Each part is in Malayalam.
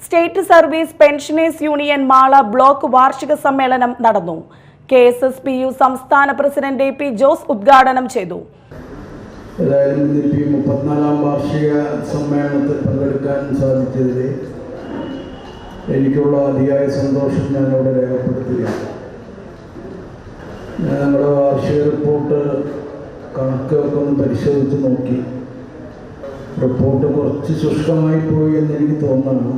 State service pensioners union Mala block വാർഷിക സമ്മേളനം നടന്നു. KSSPU സംസ്ഥാന പ്രസിഡന്റ് AP ജോസ് ഉദ്ഘാടനം ചെയ്തു. 34ാം വാർഷിക സമ്മേളനത്തിൽ പങ്കെടുക്കാൻ സാധിച്ചതിൽ എനിക്കുള്ള അതിയായ സന്തോഷം ഞാനിവിടെ രേഖപ്പെടുത്തുകയാണ്. ഞാൻ നമ്മുടെ വാർഷിക റിപ്പോർട്ട് കണക്കൊക്കെ ഒന്ന് പരിശോധിച്ച് നോക്കി. റിപ്പോർട്ട് കുറച്ച് ശുഷ്കമായി പോയി എന്ന് എനിക്ക് തോന്നുന്നു.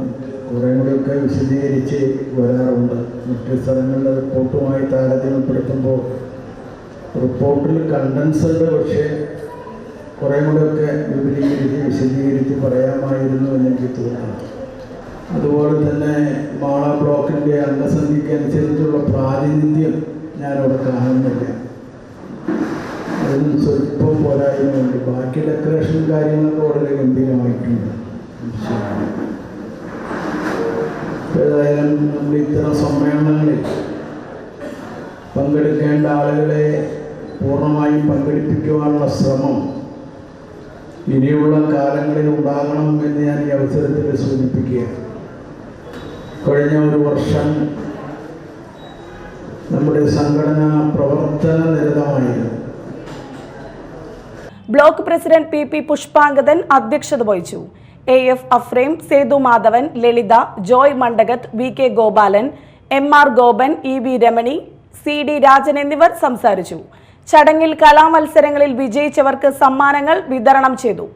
കുറേ കൂടെയൊക്കെ വിശദീകരിച്ച് വരാറുണ്ട്. മറ്റ് സ്ഥലങ്ങളിലെ റിപ്പോർട്ടുമായി താരതമ്യപ്പെടുത്തുമ്പോൾ റിപ്പോർട്ടിൽ കണ്ടൻസുണ്ട്, പക്ഷേ കുറേ കൂടെയൊക്കെ വിപുലീകരിച്ച് വിശദീകരിച്ച് പറയാമായിരുന്നു എന്നെനിക്ക് തോന്നുന്നു. അതുപോലെ തന്നെ മാള ബ്ലോക്കിൻ്റെ അംഗസംഖ്യയ്ക്ക് അനുസരിച്ചുള്ള പ്രാതിനിധ്യം ഞാനിവിടെ കാണുന്നില്ല. അതിന് സ്വല്പം പോരായ്മയുണ്ട്. ബാക്കി ഡെക്കറേഷൻ കാര്യങ്ങളൊക്കെ വളരെ ഗംഭീരമായിട്ടുണ്ട്. ഏതായാലും നമ്മൾ ഇത്തരം സമ്മേളനങ്ങളിൽ പങ്കെടുക്കേണ്ട ആളുകളെ പൂർണ്ണമായും പങ്കെടുപ്പിക്കുവാനുള്ള ശ്രമം ഇനിയുള്ള കാലങ്ങളിൽ ഉണ്ടാകണം എന്ന് ഞാൻ ഈ അവസരത്തിൽ സൂചിപ്പിക്കുകയാണ്. കഴിഞ്ഞ ഒരു വർഷം നമ്മുടെ സംഘടന പ്രവർത്തന നിരതമായിരുന്നു. ബ്ലോക്ക് പ്രസിഡന്റ് PP പുഷ്പാങ്കദൻ അധ്യക്ഷത വഹിച്ചു. AF Afrem, Sethu Madhavan, Lalitha, Joy Mandakath, VK Gopalan, MR Gopan, EV Ramani, CD Rajan എന്നിവർ സംസാരിച്ചു. ചടങ്ങിൽ കലാമത്സരങ്ങളിൽ വിജയിച്ചവർക്ക് സമ്മാനങ്ങൾ വിതരണം ചെയ്തു.